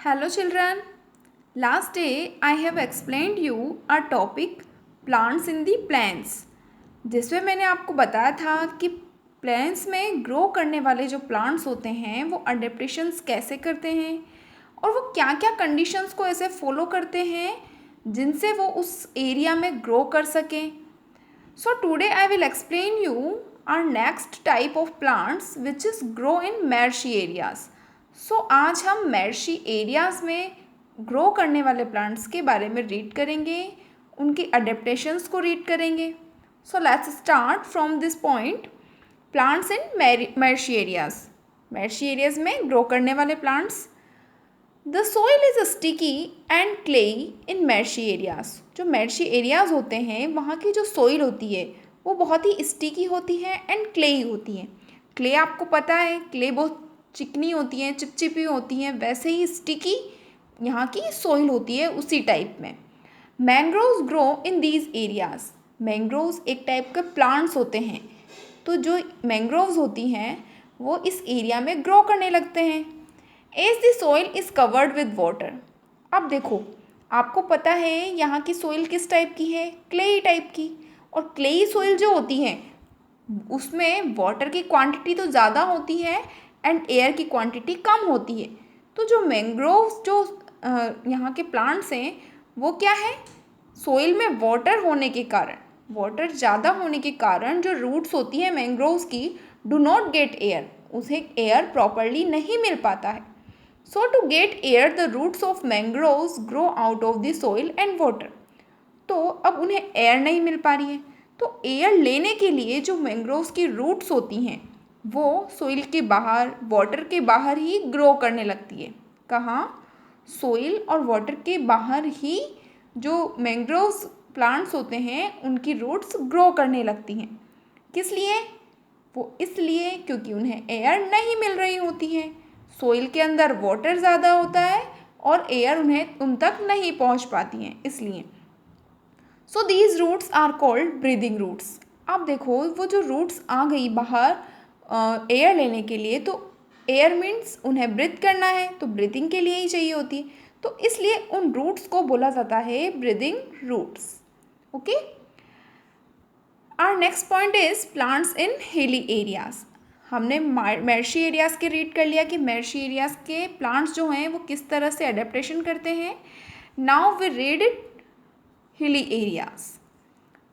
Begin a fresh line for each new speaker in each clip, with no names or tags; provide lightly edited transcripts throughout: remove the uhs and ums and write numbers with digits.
Hello children. Last day I have explained you a topic plants in the plains. जिसमें मैंने आपको बताया था कि प्लांट्स में ग्रो करने वाले जो प्लांट्स होते हैं वो अडेप्टेशंस कैसे करते हैं और वो क्या क्या कंडीशंस को ऐसे फॉलो करते हैं जिनसे वो उस एरिया में ग्रो कर सकें. So today I will explain you our next type of plants which is grow in marshy areas. So आज हम marshy areas में grow करने वाले plants के बारे में रीड करेंगे, उनकी adaptations को रीड करेंगे. So let's start from this point. Plants in marshy areas. Marshy areas में grow करने वाले plants. The soil is sticky and clay in marshy areas. जो marshy areas होते हैं वहाँ की जो soil होती है वो बहुत ही sticky होती है and clay होती है. Clay आपको पता है, clay बहुत चिकनी होती है, चिपचिपी होती है, वैसे ही sticky यहाँ की soil होती है उसी टाइप में. Mangroves grow in these areas. Mangroves एक टाइप के plants होते हैं, तो जो mangroves होती हैं वो इस एरिया में ग्रो करने लगते हैं. As the soil is covered with water. अब देखो, आपको पता है यहाँ की सोइल किस टाइप की है, क्लेई टाइप की. और क्लेई सोइल जो होती है उसमें वाटर की क्वांटिटी तो ज़्यादा होती है एंड एयर की क्वांटिटी कम होती है. तो जो मैंग्रोव्स जो यहाँ के प्लांट्स हैं वो क्या है, सोइल में वाटर होने के कारण, वाटर ज़्यादा होने के कारण जो रूट्स होती है मैंग्रोव्स की डू नॉट गेट एयर, उसे एयर प्रॉपरली नहीं मिल पाता है. So to get air, the roots of mangroves grow out of the soil and water. तो अब उन्हें एयर नहीं मिल पा रही है, तो एयर लेने के लिए जो मैंग्रोव्स की रूट्स होती हैं वो सोइल के बाहर, वाटर के बाहर ही ग्रो करने लगती है. कहाँ? सोइल और वाटर के बाहर ही जो मैंग्रोव्स प्लांट्स होते हैं उनकी रूट्स ग्रो करने लगती हैं. किस लिए? वो इसलिए क्योंकि उन्हें एयर नहीं मिल रही होती है. सोइल के अंदर वाटर ज़्यादा होता है और एयर उन तक नहीं पहुंच पाती हैं, इसलिए. So these roots are called breathing roots. अब देखो, वो जो रूट्स आ गई बाहर एयर लेने के लिए, तो एयर मीन्स उन्हें ब्रीथ करना है, तो ब्रीथिंग के लिए ही चाहिए होती है, तो इसलिए उन रूट्स को बोला जाता है breathing roots. Okay. Our next point is plants in hilly areas. हमने मैर्शी एरियाज़ के रीड कर लिया कि मैर्शी एरियाज़ के प्लांट्स जो हैं वो किस तरह से अडेप्टेशन करते हैं. Now we read it hilly areas.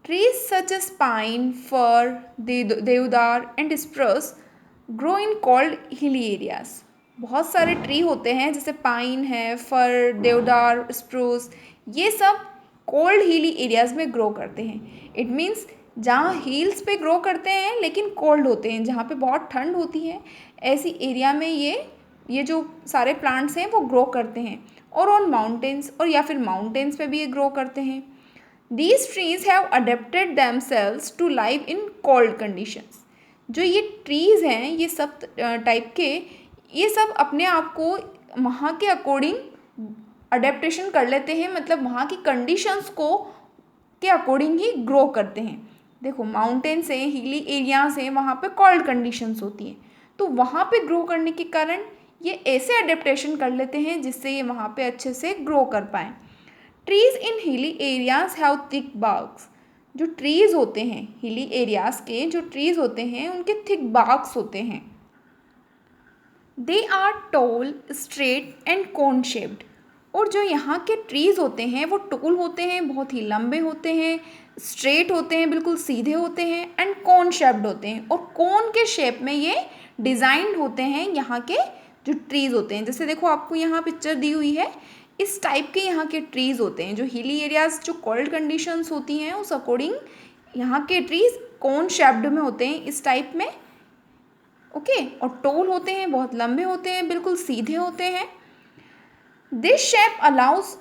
Trees such as pine, fir, deodar and spruce grow in cold hilly areas. बहुत सारे ट्री होते हैं जैसे पाइन है, फर, देवदार, स्प्रूस, ये सब कोल्ड हिली एरियाज़ में ग्रो करते हैं. इट मीन्स जहाँ हील्स पे ग्रो करते हैं लेकिन कोल्ड होते हैं, जहाँ पे बहुत ठंड होती है, ऐसी एरिया में ये जो सारे प्लांट्स हैं वो ग्रो करते हैं. और ऑन माउंटेन्स, और या फिर माउंटेन्स पे भी ये ग्रो करते हैं. These trees have adapted themselves to live in cold conditions. जो ये ट्रीज़ हैं, ये सब टाइप के, ये सब अपने आप को वहाँ के अकॉर्डिंग अडेप्टेशन कर लेते हैं, मतलब वहाँ की कंडीशंस को के अकॉर्डिंग ही ग्रो करते हैं. देखो, माउंटेन्स हैं, हिली एरियाज़ हैं, वहाँ पे कोल्ड कंडीशंस होती हैं, तो वहाँ पे ग्रो करने के कारण ये ऐसे अडेप्टेशन कर लेते हैं जिससे ये वहाँ पे अच्छे से ग्रो कर पाएँ. Trees in hilly areas have thick barks. जो ट्रीज़ होते हैं हिली एरियाज़ के, जो ट्रीज़ होते हैं उनके थिक बार्क्स होते हैं. They are tall, straight and cone shaped. और जो यहाँ के ट्रीज़ होते हैं वो टॉल होते हैं, बहुत ही लंबे होते हैं, स्ट्रेट होते हैं, बिल्कुल सीधे होते हैं, एंड कोन शेप्ड होते हैं. और कोन के शेप में ये डिज़ाइंड होते हैं यहाँ के जो ट्रीज़ होते हैं. जैसे देखो, आपको यहाँ पिक्चर दी हुई है, इस टाइप के यहाँ के ट्रीज़ होते हैं. जो हिली एरियाज़ जो कोल्ड कंडीशंस होती हैं उस अकॉर्डिंग यहाँ के ट्रीज़ कोन शेप्ड में होते हैं, इस टाइप में. ओके. और टॉल होते हैं, बहुत लंबे होते हैं, बिल्कुल सीधे होते हैं. This shape allows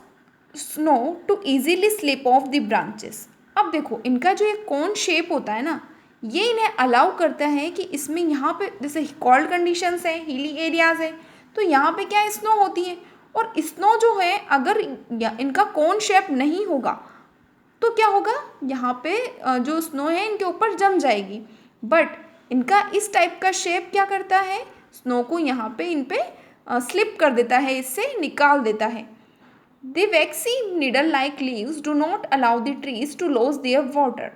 snow to easily slip off the branches. अब देखो, इनका जो एक कोन शेप होता है ना, ये इन्हें अलाउ करता है कि इसमें यहाँ पे जैसे कोल्ड कंडीशंस है, हिली एरियाज़ है, तो यहाँ पे क्या स्नो होती है. और स्नो जो है, अगर इनका कोन शेप नहीं होगा तो क्या होगा, यहाँ पे जो स्नो है इनके ऊपर जम जाएगी. बट इनका इस टाइप का शेप क्या करता है, स्नो को यहाँ पे इन पे स्लिप कर देता है, इससे निकाल देता है। The waxy needle like leaves do not allow the trees to lose their water.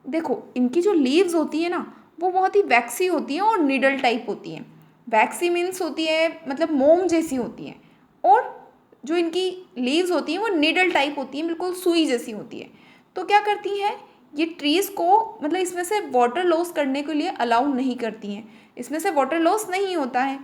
देखो इनकी जो लीव्स होती है ना वो बहुत ही वैक्सी होती हैं और नीडल टाइप होती हैं। वैक्सी मीन्स होती है मतलब मोम जैसी होती हैं, और जो इनकी लीव्स होती हैं वो नीडल टाइप होती हैं, बिल्कुल सुई जैसी होती है। तो क्या करती हैं ये ट्रीज़ को, मतलब इसमें से वाटर लॉस करने के लिए अलाउ नहीं करती हैं, इसमें से वाटर लॉस नहीं होता है।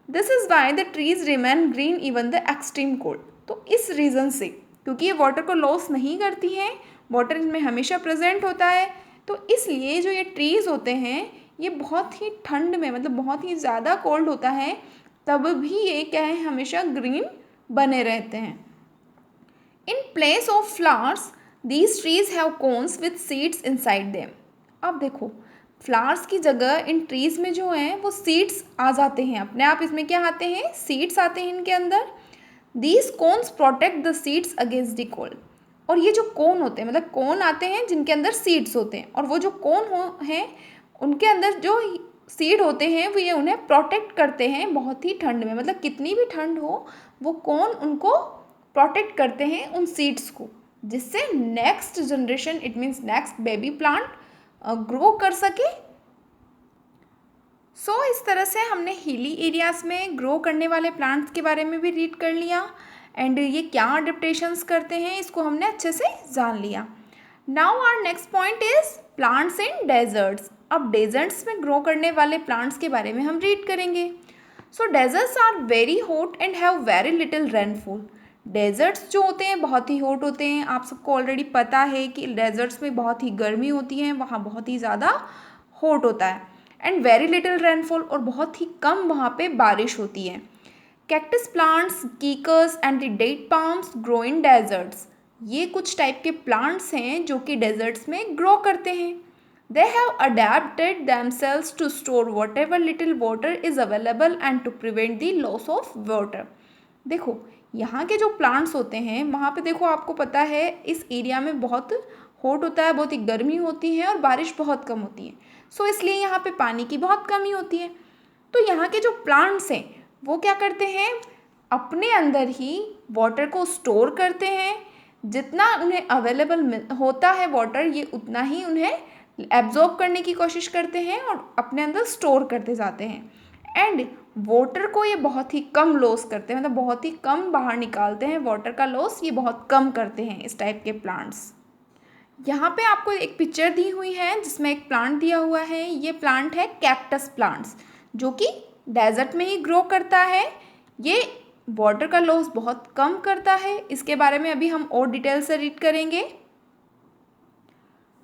This is why the trees remain green even the extreme cold. तो इस रीज़न से, क्योंकि ये वाटर को लॉस नहीं करती हैं, वाटर इनमें हमेशा प्रेजेंट होता है, तो इसलिए जो ये ट्रीज़ होते हैं ये बहुत ही ठंड में, मतलब बहुत ही ज़्यादा कोल्ड होता है तब भी ये क्या है, हमेशा ग्रीन बने रहते हैं। In place of flowers these trees have cones with seeds inside them. अब देखो फ्लावर्स की जगह इन ट्रीज में जो है वो सीड्स आ जाते हैं, अपने आप इसमें क्या आते हैं, सीड्स आते हैं इनके अंदर। These cones protect the seeds against the cold. और ये जो कोन होते हैं, मतलब कोन आते हैं जिनके अंदर सीड्स होते हैं, और वो जो कोन हैं उनके अंदर जो सीड होते हैं वो ये उन्हें प्रोटेक्ट करते हैं बहुत ही ठंड में, मतलब कितनी भी ठंड हो वो कोन उनको प्रोटेक्ट करते हैं उन सीड्स को, जिससे next generation, it means next baby plant grow कर सके। सो इस तरह से हमने हिली एरियाज़ में ग्रो करने वाले प्लांट्स के बारे में भी रीड कर लिया, एंड ये क्या अडेप्टेशंस करते हैं इसको हमने अच्छे से जान लिया। Now our next point is plants in deserts. अब डेजर्ट्स में ग्रो करने वाले प्लांट्स के बारे में हम रीड करेंगे। So deserts are very hot and have very little rainfall. Deserts जो होते हैं बहुत ही हॉट होते हैं, आप सबको ऑलरेडी पता है कि डेजर्ट्स में बहुत ही गर्मी होती है, वहाँ बहुत ही ज़्यादा हॉट होता है, एंड वेरी लिटिल रेनफॉल, और बहुत ही कम वहाँ पे बारिश होती है। Cactus plants, kikars and the date palms grow in deserts. ये कुछ टाइप के प्लांट्स हैं जो कि डेजर्ट्स में ग्रो करते हैं। They have adapted themselves to store whatever little water is available and to prevent the loss of water. देखो यहाँ के जो प्लांट्स होते हैं वहाँ पे देखो आपको पता है इस एरिया में बहुत हॉट होता है, बहुत ही गर्मी होती है और बारिश बहुत कम होती है, सो इसलिए यहाँ पे पानी की बहुत कमी होती है। तो यहाँ के जो प्लांट्स हैं वो क्या करते हैं, अपने अंदर ही वाटर को स्टोर करते हैं, जितना उन्हें अवेलेबल होता है वाटर ये उतना ही उन्हें एब्जॉर्ब करने की कोशिश करते हैं और अपने अंदर स्टोर करते जाते हैं, एंड वाटर को ये बहुत ही कम लॉस करते हैं, मतलब बहुत ही कम बाहर निकालते हैं, वाटर का लॉस ये बहुत कम करते हैं इस टाइप के प्लांट्स। यहाँ पे आपको एक पिक्चर दी हुई है जिसमें एक प्लांट दिया हुआ है, ये प्लांट है कैक्टस प्लांट्स जो कि डेजर्ट में ही ग्रो करता है। ये वाटर का लॉस बहुत कम करता है, इसके बारे में अभी हम और डिटेल से रीड करेंगे।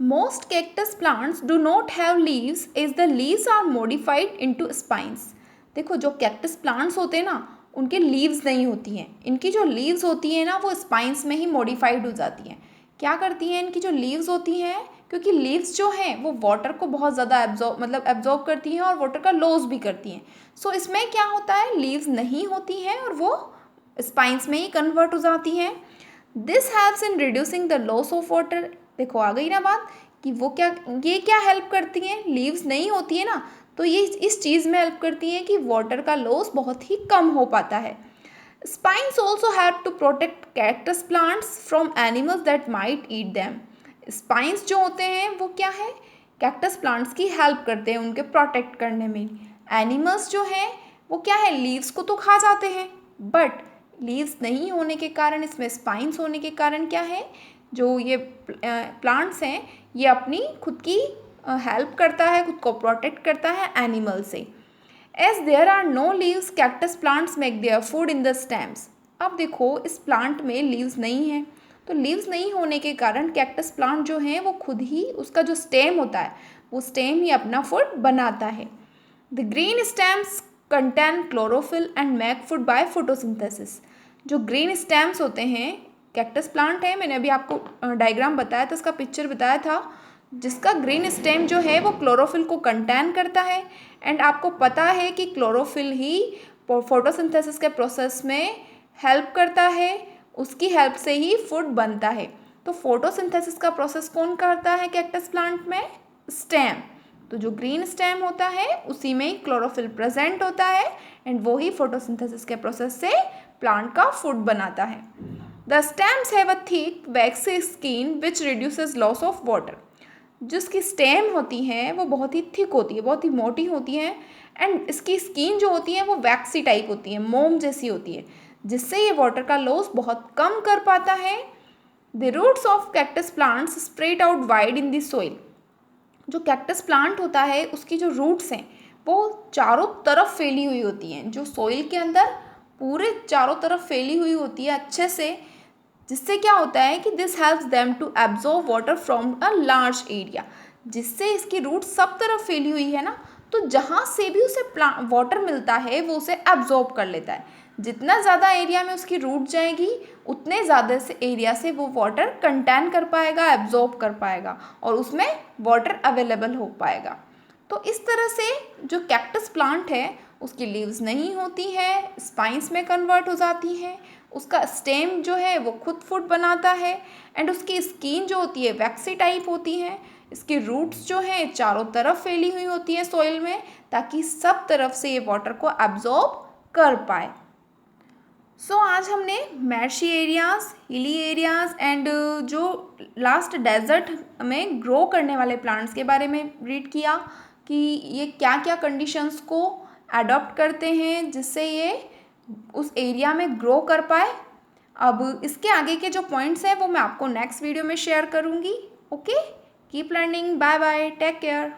Most cactus plants do not have leaves as the leaves are modified into spines. देखो जो कैक्टस प्लांट्स होते हैं ना उनके लीव्स नहीं होती हैं, इनकी जो लीव्स होती हैं ना वो स्पाइन्स में ही मॉडिफाइड हो जाती हैं। क्या करती हैं इनकी जो लीव्स होती हैं, क्योंकि लीव्स जो हैं वो वाटर को बहुत ज़्यादा एब्जॉर्ब करती हैं और वाटर का लॉस भी करती हैं। सो इसमें क्या होता है, लीव्स नहीं होती हैं और वो स्पाइन्स में ही कन्वर्ट हो जाती हैं। This helps in reducing the loss of water. देखो आ गई ना बात कि वो ये क्या हेल्प करती हैं, लीव्स नहीं होती है ना तो ये इस चीज़ में हेल्प करती हैं कि वाटर का लॉस बहुत ही कम हो पाता है। Spines also help to protect cactus plants from animals that might eat them. Spines जो होते हैं वो क्या है, कैक्टस प्लांट्स की हेल्प करते हैं उनके प्रोटेक्ट करने में। एनिमल्स जो हैं वो क्या है, लीव्स को तो खा जाते हैं, बट लीव्स नहीं होने के कारण, इसमें स्पाइन्स होने के कारण क्या है, जो ये प्लांट्स हैं ये अपनी खुद की हेल्प करता है, खुद को प्रोटेक्ट करता है एनिमल से। As there are no leaves cactus plants make their food in the stems. अब देखो इस प्लांट में लीव्स नहीं है, तो लीव्स नहीं होने के कारण कैक्टस प्लांट जो है वो खुद ही उसका जो स्टेम होता है वो स्टेम ही अपना फूड बनाता है। The green stems contain chlorophyll and make food by photosynthesis. जो ग्रीन स्टेम्स होते हैं, कैक्टस प्लांट है, मैंने अभी आपको डायग्राम बताया था, उसका पिक्चर बताया था, जिसका ग्रीन स्टेम जो है वो क्लोरोफिल को कंटेन करता है, एंड आपको पता है कि क्लोरोफिल ही फोटोसिंथेसिस के प्रोसेस में हेल्प करता है, उसकी हेल्प से ही फूड बनता है। तो फोटोसिंथेसिस का प्रोसेस कौन करता है कैक्टस प्लांट में, स्टेम। तो जो ग्रीन स्टेम होता है उसी में ही क्लोरोफिल प्रेजेंट होता है एंड वो ही फोटोसिंथेसिस के प्रोसेस से प्लांट का फूड बनाता है। The stems have a thick vaccine skin which reduces loss of water. जिसकी स्टेम होती है वो बहुत ही थिक होती है, बहुत ही मोटी होती है एंड इसकी स्किन जो होती है वो वैक्सी टाइप होती है, मोम जैसी होती है, जिससे ये वाटर का लॉस बहुत कम कर पाता है। The roots of cactus plants spread out wide in the soil. जो कैक्टस प्लांट होता है उसकी जो रूट्स हैं वो चारों तरफ फैली हुई होती हैं, जो सॉइल के अंदर पूरे चारों तरफ फैली हुई होती है अच्छे से, जिससे क्या होता है कि this helps them to absorb water from a large area. जिससे इसकी रूट सब तरफ फैली हुई है ना, तो जहाँ से भी उसे वाटर मिलता है वो उसे एब्जॉर्ब कर लेता है। जितना ज़्यादा एरिया में उसकी रूट जाएगी उतने ज़्यादा से एरिया से वो वाटर कंटेन कर पाएगा, एब्जॉर्ब कर पाएगा और उसमें वाटर अवेलेबल हो पाएगा। तो इस तरह से जो कैक्टस प्लांट है उसकी लीव्स नहीं होती है, स्पाइंस में कन्वर्ट हो जाती हैं, उसका स्टेम जो है वो खुद फूड बनाता है एंड उसकी स्किन जो होती है वैक्सी टाइप होती है। इसकी रूट्स जो हैं चारों तरफ फैली हुई होती है सॉइल में, ताकि सब तरफ से ये वाटर को एब्जॉर्ब कर पाए। आज हमने मैर्शी एरियाज़, हिली एरियाज़ एंड जो लास्ट डेजर्ट में ग्रो करने वाले प्लांट्स के बारे में रीड किया कि ये क्या क्या कंडीशंस को अडॉप्ट करते हैं जिससे ये उस एरिया में ग्रो कर पाए। अब इसके आगे के जो पॉइंट्स हैं वो मैं आपको नेक्स्ट वीडियो में शेयर करूँगी। Okay, keep learning, bye bye, take care.